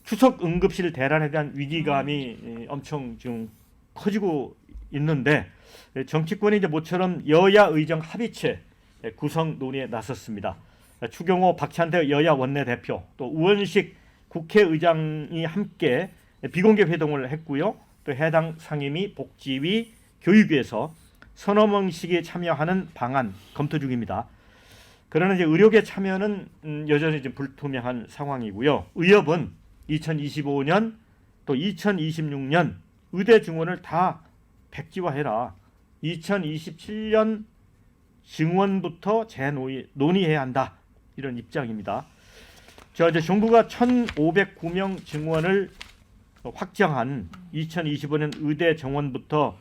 추석 응급실 대란에 대한 위기감이 엄청 지금 커지고 있는데 정치권이 이제 모처럼 여야 의정 합의체 구성 논의에 나섰습니다. 추경호 박찬대 여야 원내대표 또 우원식 국회의장이 함께 비공개 회동을 했고요. 또 해당 상임위, 복지위, 교육위에서 서너 명씩이 참여하는 방안 검토 중입니다. 그러나 이제 의료계 참여는 여전히 좀 불투명한 상황이고요. 의협은 2025년 또 2026년 의대 증원을 다 백지화해라. 2027년 증원부터 재논의해야 한다. 이런 입장입니다. 이제 정부가 1,509명 증원을 확정한 2025년 의대 정원부터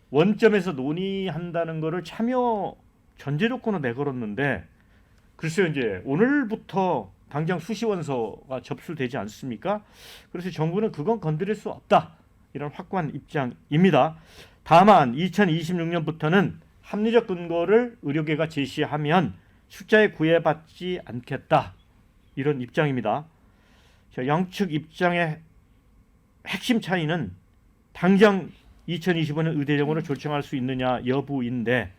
원점에서 논의한다는 것을 참여 전제 조건으로 내걸었는데 글쎄요, 이제 오늘부터 당장 수시 원서가 접수되지 않습니까? 그래서 정부는 그건 건드릴 수 없다. 이런 확고한 입장입니다. 다만 2026년부터는 합리적 근거를 의료계가 제시하면 숫자에 구애받지 않겠다. 이런 입장입니다. 양측 입장의 핵심 차이는 당장 2025년 의대 정원을 결정할 수 있느냐 여부인데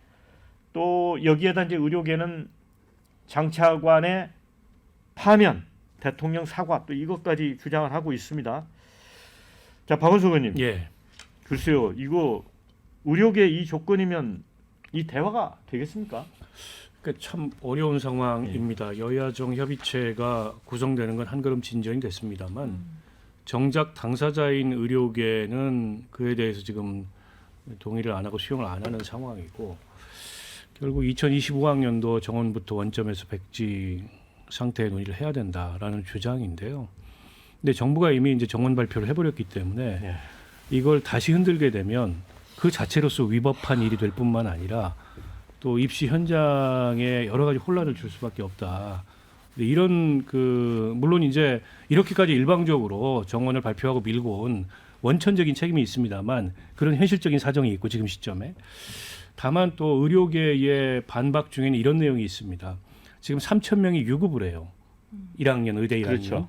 또 여기에다 이제 의료계는 장차관의 파면, 대통령 사과 또 이것까지 주장을 하고 있습니다. 자, 박원석 의원님. 예. 글쎄요, 이거 의료계 이 조건이면 이 대화가 되겠습니까? 그러니까 참 어려운 상황입니다. 여야정 협의체가 구성되는 건 한 걸음 진전이 됐습니다만 정작 당사자인 의료계는 그에 대해서 지금 동의를 안 하고 수용을 안 하는 상황이고 결국 2025학년도 정원부터 원점에서 백지 상태의 논의를 해야 된다라는 주장인데요. 근데 정부가 이미 이제 정원 발표를 해버렸기 때문에 이걸 다시 흔들게 되면 그 자체로서 위법한 일이 될 뿐만 아니라 또 입시 현장에 여러 가지 혼란을 줄 수밖에 없다. 이런 물론 이제 이렇게까지 일방적으로 정원을 발표하고 밀고 온 원천적인 책임이 있습니다만 그런 현실적인 사정이 있고 지금 시점에 다만 또 의료계의 반박 중에는 이런 내용이 있습니다. 지금 3,000명이 유급을 해요. 1학년 의대 1학년. 그렇죠.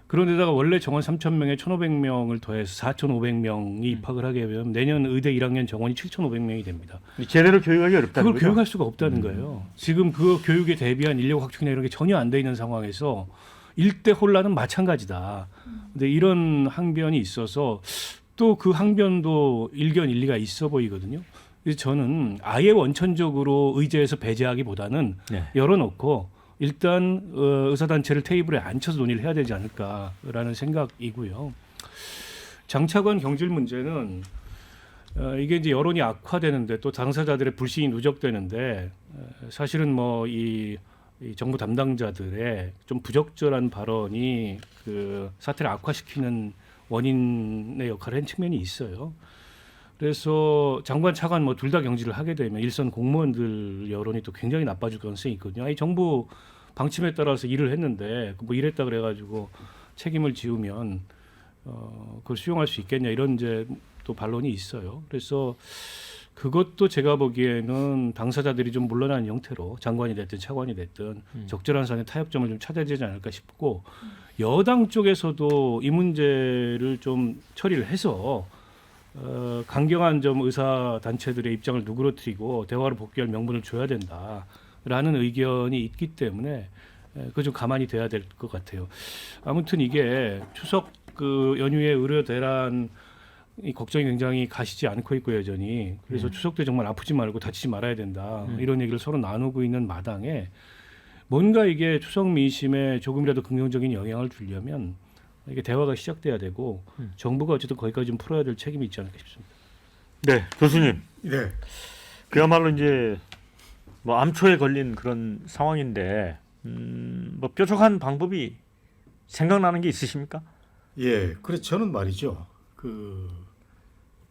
그런데다가 원래 정원 3,000명에 1,500명을 더해서 4,500명이 입학을 하게 되면 내년 의대 1학년 정원이 7,500명이 됩니다. 제대로 교육하기 어렵다는 그걸 거죠? 교육할 수가 없다는 거예요. 지금 그 교육에 대비한 인력 확충이나 이런 게 전혀 안 돼 있는 상황에서 일대 혼란은 마찬가지다. 근데 이런 항변이 있어서 또 그 항변도 일견 일리가 있어 보이거든요. 그래서 저는 아예 원천적으로 의제에서 배제하기보다는 열어놓고 일단 의사단체를 테이블에 앉혀서 논의를 해야 되지 않을까라는 생각이고요. 장차관 경질 문제는 이게 이제 여론이 악화되는데 또 당사자들의 불신이 누적되는데 사실은 뭐 이 정부 담당자들의 좀 부적절한 발언이 그 사태를 악화시키는 원인의 역할을 한 측면이 있어요. 그래서 장관 차관 뭐 둘 다 경질을 하게 되면 일선 공무원들 여론이 또 굉장히 나빠질 가능성이 있거든요. 아니 정부 방침에 따라서 일을 했는데 뭐 이랬다 그래가지고 책임을 지우면 그걸 수용할 수 있겠냐 이런 이제 또 반론이 있어요. 그래서 그것도 제가 보기에는 당사자들이 좀 물러나는 형태로 장관이 됐든 차관이 됐든 적절한 선의 타협점을 좀 찾아야 되지 않을까 싶고 여당 쪽에서도 이 문제를 좀 처리를 해서 강경한 좀 의사 단체들의 입장을 누그러뜨리고 대화로 복귀할 명분을 줘야 된다라는 의견이 있기 때문에 그거 좀 가만히 돼야 될 것 같아요. 아무튼 이게 추석 그 연휴에 의료 대란 이 걱정이 굉장히 가시지 않고 있고 여전히 그래서 추석 때 정말 아프지 말고 다치지 말아야 된다 이런 얘기를 서로 나누고 있는 마당에 뭔가 이게 추석 민심에 조금이라도 긍정적인 영향을 주려면 이게 대화가 시작돼야 되고 정부가 어쨌든 거기까지 좀 풀어야 될 책임이 있지 않을까 싶습니다. 네, 교수님. 네. 그야말로 이제 뭐 암초에 걸린 그런 상황인데 뭐 뾰족한 방법이 생각나는 게 있으십니까? 예. 그래서 저는 말이죠.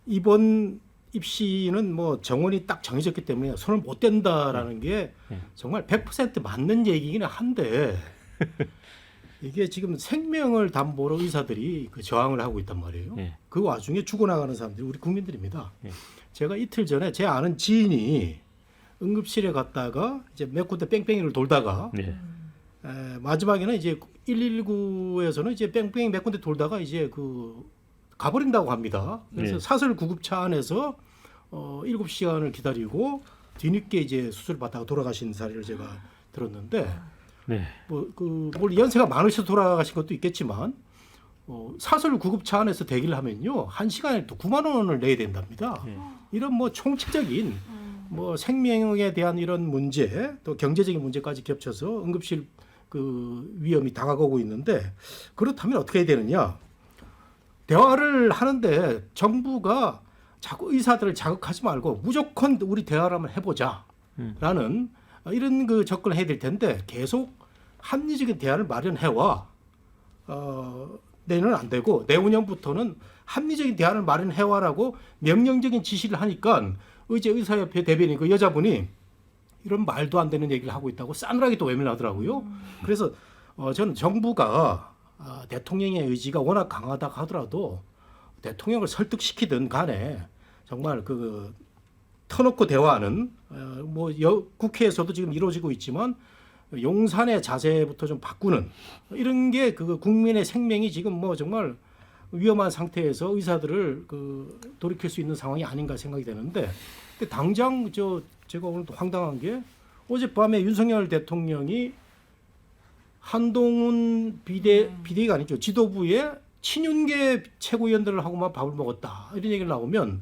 이번 입시는 뭐 정원이 딱 정해졌기 때문에 손을 못 댄다라는 게 정말 100% 맞는 얘기기는 한데 이게 지금 생명을 담보로 의사들이 그 저항을 하고 있단 말이에요. 그 와중에 죽어나가는 사람들이 우리 국민들입니다. 제가 이틀 전에 제 아는 지인이 응급실에 갔다가 이제 몇 군데 뺑뺑이를 돌다가 마지막에는 이제 119에서는 이제 뺑뺑이 몇 군데 돌다가 이제 가버린다고 합니다. 그래서 네. 사설 구급차 안에서 7시간을 기다리고 뒤늦게 이제 수술을 받다가 돌아가신 사례를 제가 들었는데 네. 뭘 연세가 많으셔서 돌아가신 것도 있겠지만 사설 구급차 안에서 대기를 하면요 1시간에 또 9만 원을 내야 된답니다. 네. 이런 뭐 총체적인 생명에 대한 이런 문제 또 경제적인 문제까지 겹쳐서 응급실 위험이 다가오고 있는데 그렇다면 어떻게 해야 되느냐? 대화를 하는데 정부가 자꾸 의사들을 자극하지 말고 무조건 우리 대화를 한번 해보자라는 이런 접근을 해야 될 텐데 계속 합리적인 대화를 마련해와 내년은 안 되고 내후년부터는 합리적인 대화를 마련해와라고 명령적인 지시를 하니까 의제 의사협회 대변인 그 여자분이 이런 말도 안 되는 얘기를 하고 있다고 싸늘하게 또 외면하더라고요. 그래서 저는 정부가 대통령의 의지가 워낙 강하다 하더라도 대통령을 설득시키든 간에 정말 터놓고 대화하는 국회에서도 지금 이루어지고 있지만 용산의 자세부터 좀 바꾸는 이런 게 국민의 생명이 지금 정말 위험한 상태에서 의사들을 돌이킬 수 있는 상황이 아닌가 생각이 되는데 근데 당장 제가 오늘 황당한 게 어젯밤에 윤석열 대통령이 한동훈 비대위가 아니죠. 지도부의 친윤계 최고위원들을 하고만 밥을 먹었다. 이런 얘기를 나오면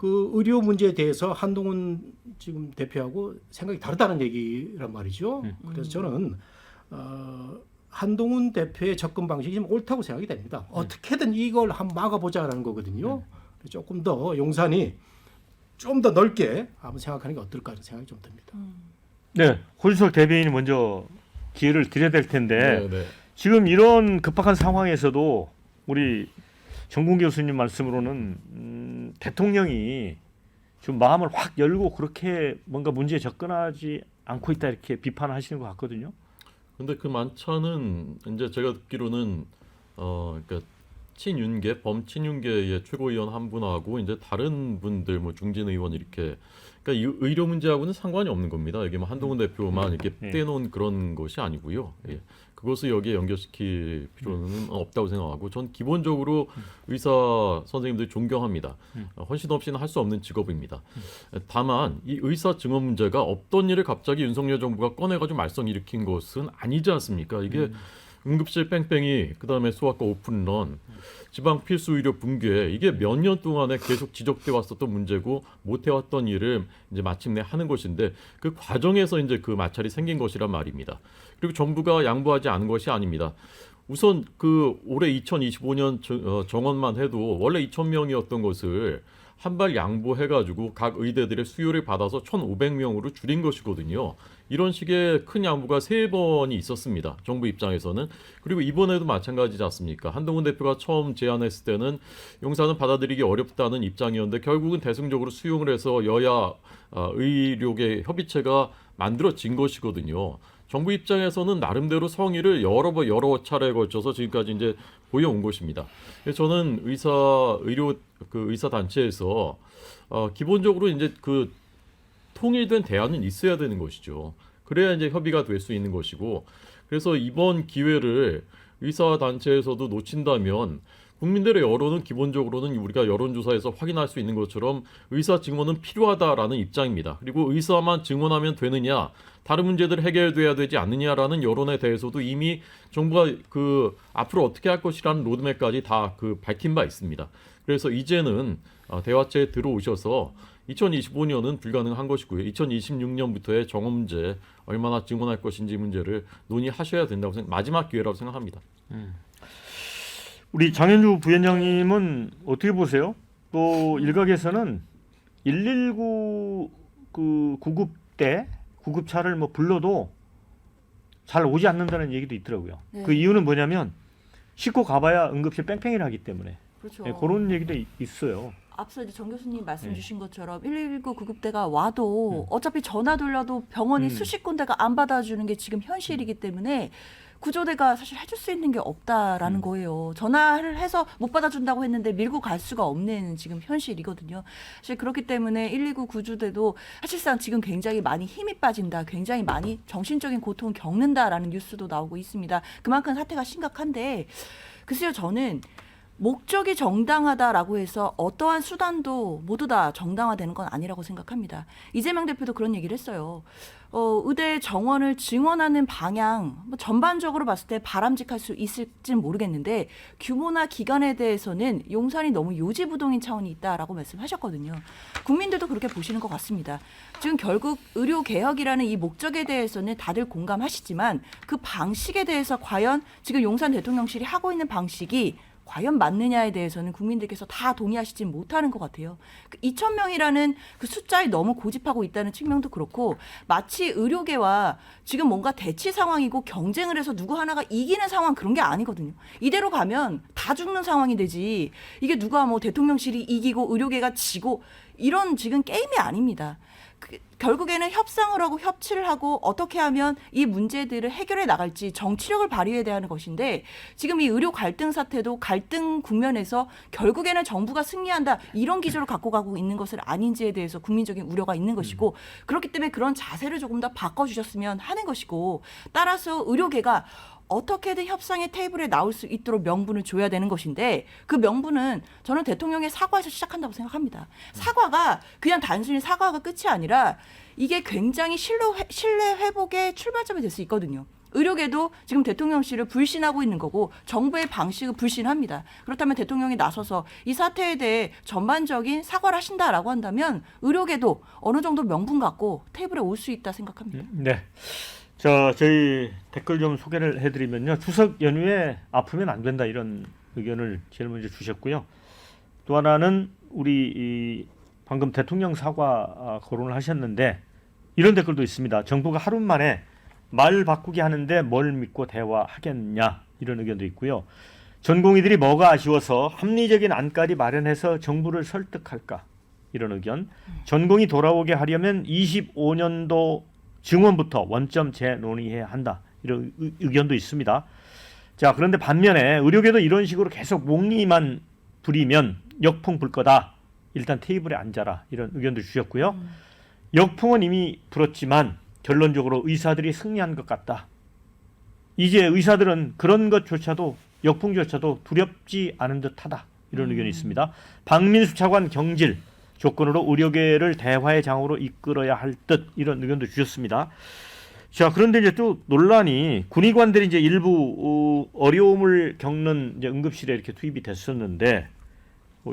의료 문제에 대해서 한동훈 지금 대표하고 생각이 다르다는 얘기란 말이죠. 그래서 저는 한동훈 대표의 접근 방식이 좀 옳다고 생각이 됩니다. 어떻게든 이걸 한번 막아보자라는 거거든요. 조금 더 용산이 좀 더 넓게 한번 생각하는 게 어떨까 하는 생각이 좀 듭니다. 네. 고준석 대변인이 먼저 기회를 드려야 될 텐데 네. 지금 이런 급박한 상황에서도 우리 정국 교수님 말씀으로는 대통령이 좀 마음을 확 열고 그렇게 뭔가 문제에 접근하지 않고 있다 이렇게 비판하시는 것 같거든요. 근데 그 만찬은 이제 제가 듣기로는 그러니까 친윤계 범친윤계의 최고위원 한 분하고 이제 다른 분들 뭐 중진 의원 이렇게 그러니까 이 의료 문제하고는 상관이 없는 겁니다. 이게 뭐 한동훈 대표만 이렇게 떼놓은 그런 것이 아니고요. 예. 그것을 여기에 연결시킬 필요는 없다고 생각하고 전 기본적으로 의사 선생님들 존경합니다. 헌신 없이는 할 수 없는 직업입니다. 다만 이 의사 증언 문제가 없던 일을 갑자기 윤석열 정부가 꺼내가지고 말썽 일으킨 것은 아니지 않습니까? 이게 응급실 뺑뺑이, 그다음에 소아과 오픈런, 지방 필수 의료 붕괴 이게 몇 년 동안에 계속 지적돼 왔었던 문제고 못 해왔던 일을 이제 마침내 하는 것인데 그 과정에서 이제 그 마찰이 생긴 것이란 말입니다. 그리고 정부가 양보하지 않은 것이 아닙니다. 우선 올해 2025년 정원만 해도 원래 2,000명이었던 것을 한 발 양보해가지고 각 의대들의 수요를 받아서 1,500명으로 줄인 것이거든요. 이런 식의 큰 양보가 3번이 있었습니다. 정부 입장에서는. 그리고 이번에도 마찬가지지 않습니까? 한동훈 대표가 처음 제안했을 때는 용산은 받아들이기 어렵다는 입장이었는데 결국은 대승적으로 수용을 해서 여야 의료계 협의체가 만들어진 것이거든요. 정부 입장에서는 나름대로 성의를 여러 차례에 걸쳐서 지금까지 이제 보여온 것입니다. 그래서 저는 의사 단체에서 기본적으로 이제 통일된 대안은 있어야 되는 것이죠. 그래야 이제 협의가 될 수 있는 것이고, 그래서 이번 기회를 의사 단체에서도 놓친다면 국민들의 여론은 기본적으로는 우리가 여론조사에서 확인할 수 있는 것처럼 의사 증언은 필요하다라는 입장입니다. 그리고 의사만 증언하면 되느냐, 다른 문제들 해결돼야 되지 않느냐라는 여론에 대해서도 이미 정부가 앞으로 어떻게 할 것이라는 로드맵까지 다 밝힌 바 있습니다. 그래서 이제는 대화체에 들어오셔서 2025년은 불가능한 것이고요. 2026년부터의 정원 문제 얼마나 증언할 것인지 문제를 논의하셔야 된다고 마지막 기회라고 생각합니다. 우리 장현주 부위원장님은 어떻게 보세요? 또 일각에서는 119 구급차를 불러도 잘 오지 않는다는 얘기도 있더라고요. 네. 그 이유는 뭐냐면 싣고 가봐야 응급실 뺑뺑이를 하기 때문에. 그렇죠. 네, 그런 얘기도 있어요. 앞서 이제 정 교수님 말씀 네. 주신 것처럼 119 구급대가 와도 어차피 전화 돌려도 병원이 수십 군데가 안 받아주는 게 지금 현실이기 때문에 구조대가 사실 해줄 수 있는 게 없다라는 거예요. 전화를 해서 못 받아준다고 했는데 밀고 갈 수가 없는 지금 현실이거든요. 사실 그렇기 때문에 119 구조대도 사실상 지금 굉장히 많이 힘이 빠진다, 굉장히 많이 정신적인 고통을 겪는다라는 뉴스도 나오고 있습니다. 그만큼 사태가 심각한데 글쎄요, 저는 목적이 정당하다라고 해서 어떠한 수단도 모두 다 정당화되는 건 아니라고 생각합니다. 이재명 대표도 그런 얘기를 했어요. 의대 정원을 증원하는 방향 뭐 전반적으로 봤을 때 바람직할 수 있을지는 모르겠는데 규모나 기간에 대해서는 용산이 너무 요지부동인 차원이 있다라고 말씀하셨거든요. 국민들도 그렇게 보시는 것 같습니다. 지금 결국 의료개혁이라는 이 목적에 대해서는 다들 공감하시지만 그 방식에 대해서 과연 지금 용산 대통령실이 하고 있는 방식이 과연 맞느냐에 대해서는 국민들께서 다 동의하시지 못하는 것 같아요. 2,000명이라는 그 숫자에 너무 고집하고 있다는 측면도 그렇고 마치 의료계와 지금 뭔가 대치 상황이고 경쟁을 해서 누구 하나가 이기는 상황 그런 게 아니거든요. 이대로 가면 다 죽는 상황이 되지. 이게 누가 뭐 대통령실이 이기고 의료계가 지고 이런 지금 게임이 아닙니다. 결국에는 협상을 하고 협치를 하고 어떻게 하면 이 문제들을 해결해 나갈지 정치력을 발휘해야 하는 것인데 지금 이 의료 갈등 사태도 갈등 국면에서 결국에는 정부가 승리한다 이런 기조를 갖고 가고 있는 것은 아닌지에 대해서 국민적인 우려가 있는 것이고 그렇기 때문에 그런 자세를 조금 더 바꿔주셨으면 하는 것이고 따라서 의료계가 어떻게든 협상의 테이블에 나올 수 있도록 명분을 줘야 되는 것인데 그 명분은 저는 대통령의 사과에서 시작한다고 생각합니다. 사과가 그냥 단순히 사과가 끝이 아니라 이게 굉장히 신뢰 회복의 출발점이 될 수 있거든요. 의료계도 지금 대통령실을 불신하고 있는 거고 정부의 방식을 불신합니다. 그렇다면 대통령이 나서서 이 사태에 대해 전반적인 사과를 하신다라고 한다면 의료계도 어느 정도 명분 갖고 테이블에 올 수 있다 생각합니다. 네. 자, 저희 댓글 좀 소개를 해드리면요. 추석 연휴에 아프면 안 된다 이런 의견을 제일 먼저 주셨고요. 또 하나는 우리 방금 대통령 사과 거론을 하셨는데 이런 댓글도 있습니다. 정부가 하루 만에 말 바꾸게 하는데 뭘 믿고 대화하겠냐 이런 의견도 있고요. 전공의들이 뭐가 아쉬워서 합리적인 안까지 마련해서 정부를 설득할까 이런 의견. 전공이 돌아오게 하려면 25년도 증원부터 원점 재논의해야 한다. 이런 의견도 있습니다. 자, 그런데 반면에 의료계도 이런 식으로 계속 목리만 부리면 역풍 불 거다. 일단 테이블에 앉아라. 이런 의견도 주셨고요. 역풍은 이미 불었지만 결론적으로 의사들이 승리한 것 같다. 이제 의사들은 그런 것조차도 역풍조차도 두렵지 않은 듯하다. 이런 의견이 있습니다. 박민수 차관 경질. 조건으로 의료계를 대화의 장으로 이끌어야 할 듯 이런 의견도 주셨습니다. 자, 그런데 이제 또 논란이 군의관들이 이제 일부 어려움을 겪는 이제 응급실에 이렇게 투입이 됐었는데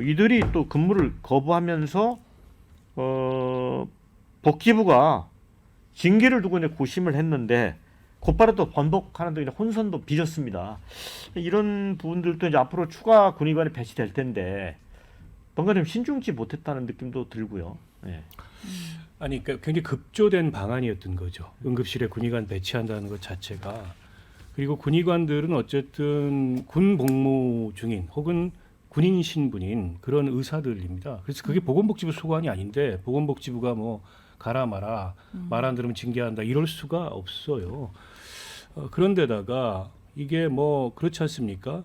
이들이 또 근무를 거부하면서 복지부가 징계를 두고 이제 고심을 했는데 곧바로 또 번복하는 등 혼선도 빚었습니다. 이런 부분들도 이제 앞으로 추가 군의관이 배치될 텐데. 뭔가 좀 신중치 못했다는 느낌도 들고요. 네. 아니, 그러니까 굉장히 급조된 방안이었던 거죠. 응급실에 군의관 배치한다는 것 자체가. 그리고 군의관들은 어쨌든 군 복무 중인 혹은 군인 신분인 그런 의사들입니다. 그래서 그게 보건복지부 소관이 아닌데 보건복지부가 뭐 가라 마라 말 안 들으면 징계한다 이럴 수가 없어요. 그런데다가 이게 뭐 그렇지 않습니까?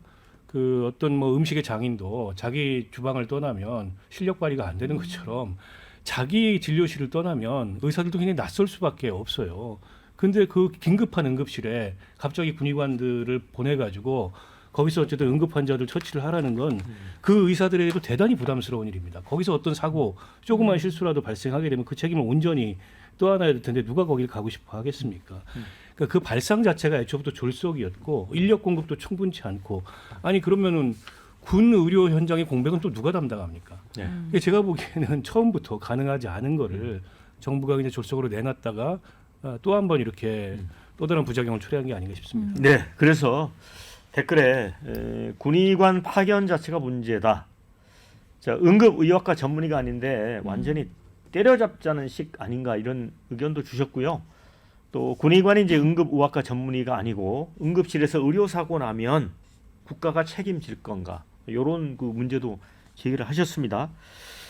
그 어떤 뭐 음식의 장인도 자기 주방을 떠나면 실력 발휘가 안 되는 것처럼 자기 진료실을 떠나면 의사들도 굉장히 낯설 수밖에 없어요. 근데 그 긴급한 응급실에 갑자기 군의관들을 보내가지고 거기서 어쨌든 응급 환자들 처치를 하라는 건 그 의사들에게도 대단히 부담스러운 일입니다. 거기서 어떤 사고, 조그만 실수라도 발생하게 되면 그 책임을 온전히 떠안아야 될 텐데 누가 거기를 가고 싶어 하겠습니까? 그러니까 그 발상 자체가 애초부터 졸속이었고 인력 공급도 충분치 않고 아니 그러면은 군 의료 현장의 공백은 또 누가 담당합니까? 네. 그러니까 제가 보기에는 처음부터 가능하지 않은 거를 정부가 그냥 졸속으로 내놨다가 또 한 번 이렇게 또 다른 부작용을 초래한 게 아닌가 싶습니다. 네, 그래서 댓글에 군의관 파견 자체가 문제다. 자, 응급의학과 전문의가 아닌데 완전히 때려잡자는 식 아닌가 이런 의견도 주셨고요. 또 군의관이 이제 응급의학과 전문의가 아니고 응급실에서 의료사고 나면 국가가 책임질 건가 이런 그 문제도 제기를 하셨습니다.